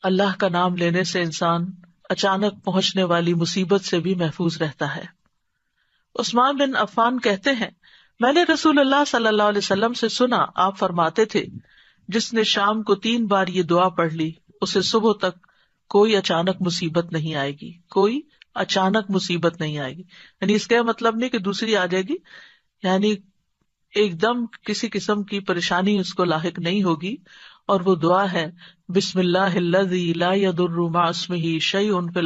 اللہ کا نام لینے سے انسان اچانک پہنچنے والی مصیبت سے بھی محفوظ رہتا ہے۔ عثمان بن عفان کہتے ہیں، میں نے رسول اللہ صلی اللہ علیہ وسلم سے سنا، آپ فرماتے تھے، جس نے شام کو 3 بار یہ دعا پڑھ لی اسے صبح تک کوئی اچانک مصیبت نہیں آئے گی، کوئی اچانک مصیبت نہیں آئے گی۔ یعنی اس کا مطلب نہیں کہ دوسری آ جائے گی، یعنی ایک دم کسی قسم کی پریشانی اس کو لاحق نہیں ہوگی۔ اور وہ دعا ہے، بسم اللہ الذی لا یضر مع اسمہ شیء فی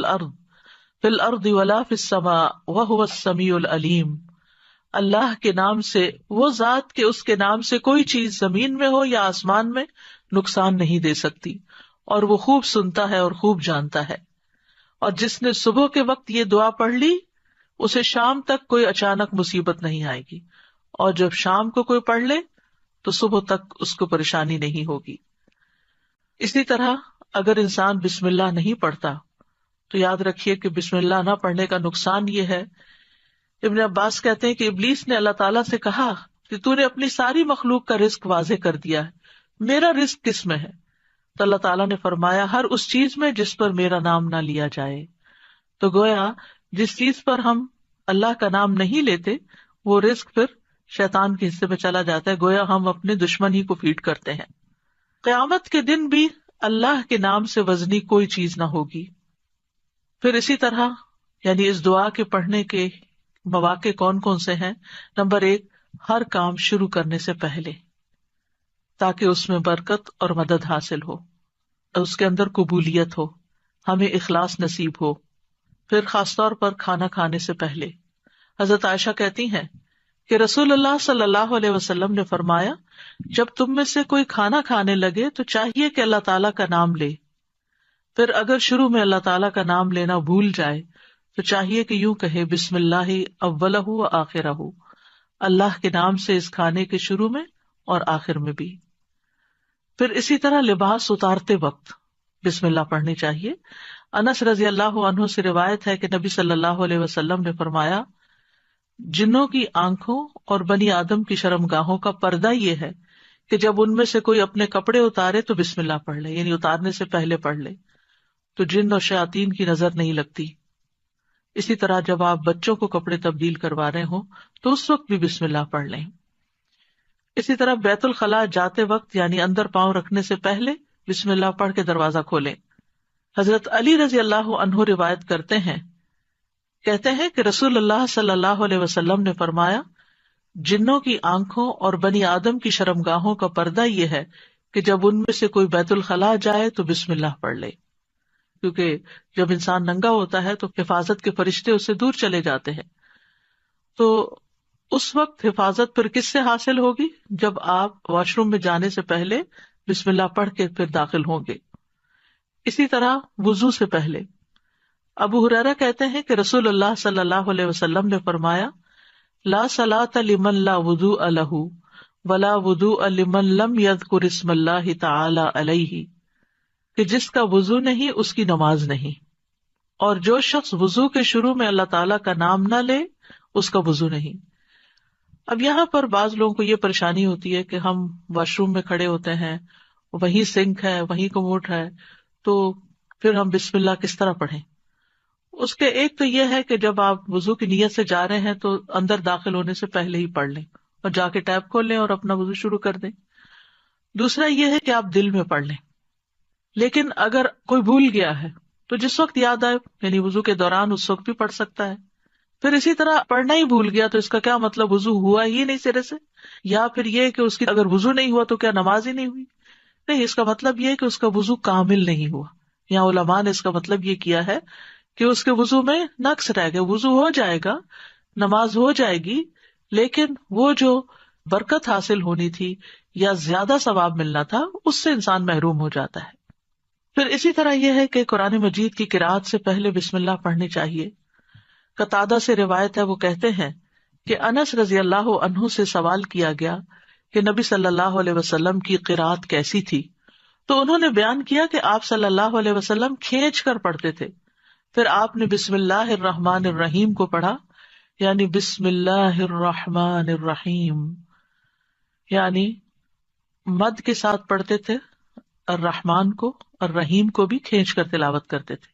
الارض ولا فی السماء وہو السمیع العلیم۔ اللہ کے نام سے، وہ ذات کہ اس کے نام سے کوئی چیز زمین میں ہو یا آسمان میں نقصان نہیں دے سکتی، اور وہ خوب سنتا ہے اور خوب جانتا ہے۔ اور جس نے صبح کے وقت یہ دعا پڑھ لی اسے شام تک کوئی اچانک مصیبت نہیں آئے گی، اور جب شام کو کوئی پڑھ لے تو صبح تک اس کو پریشانی نہیں ہوگی۔ اسی طرح اگر انسان بسم اللہ نہیں پڑھتا تو یاد رکھیے کہ بسم اللہ نہ پڑھنے کا نقصان یہ ہے، ابن عباس کہتے ہیں کہ ابلیس نے اللہ تعالیٰ سے کہا کہ تو نے اپنی ساری مخلوق کا رزق واضح کر دیا ہے، میرا رزق کس میں ہے؟ تو اللہ تعالیٰ نے فرمایا، ہر اس چیز میں جس پر میرا نام نہ لیا جائے۔ تو گویا جس چیز پر ہم اللہ کا نام نہیں لیتے وہ رزق پھر شیطان کے حصے میں چلا جاتا ہے، گویا ہم اپنے دشمن ہی کو فیڈ کرتے ہیں۔ قیامت کے دن بھی اللہ کے نام سے وزنی کوئی چیز نہ ہوگی۔ پھر اسی طرح یعنی اس دعا کے پڑھنے کے مواقع کون کون سے ہیں؟ نمبر 1، ہر کام شروع کرنے سے پہلے، تاکہ اس میں برکت اور مدد حاصل ہو، اس کے اندر قبولیت ہو، ہمیں اخلاص نصیب ہو۔ پھر خاص طور پر کھانا کھانے سے پہلے، حضرت عائشہ کہتی ہیں کہ رسول اللہ صلی اللہ علیہ وسلم نے فرمایا، جب تم میں سے کوئی کھانا کھانے لگے تو چاہیے کہ اللہ تعالیٰ کا نام لے، پھر اگر شروع میں اللہ تعالیٰ کا نام لینا بھول جائے تو چاہیے کہ یوں کہے، بسم اللہ اولہ و آخرہ، اللہ کے نام سے اس کھانے کے شروع میں اور آخر میں بھی۔ پھر اسی طرح لباس اتارتے وقت بسم اللہ پڑھنی چاہیے۔ انس رضی اللہ عنہ سے روایت ہے کہ نبی صلی اللہ علیہ وسلم نے فرمایا، جنوں کی آنکھوں اور بنی آدم کی شرمگاہوں کا پردہ یہ ہے کہ جب ان میں سے کوئی اپنے کپڑے اتارے تو بسم اللہ پڑھ لے، یعنی اتارنے سے پہلے پڑھ لے، تو جن اور شیاطین کی نظر نہیں لگتی۔ اسی طرح جب آپ بچوں کو کپڑے تبدیل کروا رہے ہوں تو اس وقت بھی بسم اللہ پڑھ لیں۔ اسی طرح بیت الخلاء جاتے وقت یعنی اندر پاؤں رکھنے سے پہلے بسم اللہ پڑھ کے دروازہ کھولیں۔ حضرت علی رضی اللہ عنہ روایت کرتے ہیں، کہتے ہیں کہ رسول اللہ صلی اللہ علیہ وسلم نے فرمایا، جنوں کی آنکھوں اور بنی آدم کی شرمگاہوں کا پردہ یہ ہے کہ جب ان میں سے کوئی بیت الخلاء جائے تو بسم اللہ پڑھ لے، کیونکہ جب انسان ننگا ہوتا ہے تو حفاظت کے فرشتے اس سے دور چلے جاتے ہیں۔ تو اس وقت حفاظت پھر کس سے حاصل ہوگی؟ جب آپ واش روم میں جانے سے پہلے بسم اللہ پڑھ کے پھر داخل ہوں گے۔ اسی طرح وضو سے پہلے ابو ہریرہ کہتے ہیں کہ رسول اللہ صلی اللہ علیہ وسلم نے فرمایا، لا صلاۃ لمن لا وضوء لہ ولا وضوء لمن لم یذکر اسم اللہ تعالی علیہ، کہ جس کا وضو نہیں اس کی نماز نہیں، اور جو شخص وضو کے شروع میں اللہ تعالیٰ کا نام نہ لے اس کا وضو نہیں۔ اب یہاں پر بعض لوگوں کو یہ پریشانی ہوتی ہے کہ ہم واش روم میں کھڑے ہوتے ہیں، وہیں سنک ہے، وہیں کموڈ ہے، تو پھر ہم بسم اللہ کس طرح پڑھیں؟ اس کے ایک تو یہ ہے کہ جب آپ وضو کی نیت سے جا رہے ہیں تو اندر داخل ہونے سے پہلے ہی پڑھ لیں اور جا کے ٹیپ کھول لیں اور اپنا وضو شروع کر دیں۔ دوسرا یہ ہے کہ آپ دل میں پڑھ لیں، لیکن اگر کوئی بھول گیا ہے تو جس وقت یاد آئے یعنی وضو کے دوران اس وقت بھی پڑھ سکتا ہے۔ پھر اسی طرح پڑھنا ہی بھول گیا تو اس کا کیا مطلب؟ وضو ہوا ہی نہیں سرے سے، یا پھر یہ کہ اس کی اگر وضو نہیں ہوا تو کیا نماز ہی نہیں ہوئی؟ نہیں، اس کا مطلب یہ کہ اس کا وضو کامل نہیں ہوا۔ یہاں علماء نے اس کا مطلب یہ کیا ہے کہ اس کے وضو میں نقص رہ گیا، وضو ہو جائے گا، نماز ہو جائے گی، لیکن وہ جو برکت حاصل ہونی تھی یا زیادہ ثواب ملنا تھا اس سے انسان محروم ہو جاتا ہے۔ پھر اسی طرح یہ ہے کہ قرآن مجید کی قرأت سے پہلے بسم اللہ پڑھنی چاہیے۔ قتادہ سے روایت ہے، وہ کہتے ہیں کہ انس رضی اللہ عنہ سے سوال کیا گیا کہ نبی صلی اللہ علیہ وسلم کی قرأت کیسی تھی، تو انہوں نے بیان کیا کہ آپ صلی اللہ علیہ وسلم کھینچ کر پڑھتے تھے، پھر آپ نے بسم اللہ الرحمن الرحیم کو پڑھا، یعنی بسم اللہ الرحمن الرحیم، یعنی مد کے ساتھ پڑھتے تھے، الرحمن کو اور رحیم کو بھی کھینچ کر تلاوت کرتے تھے.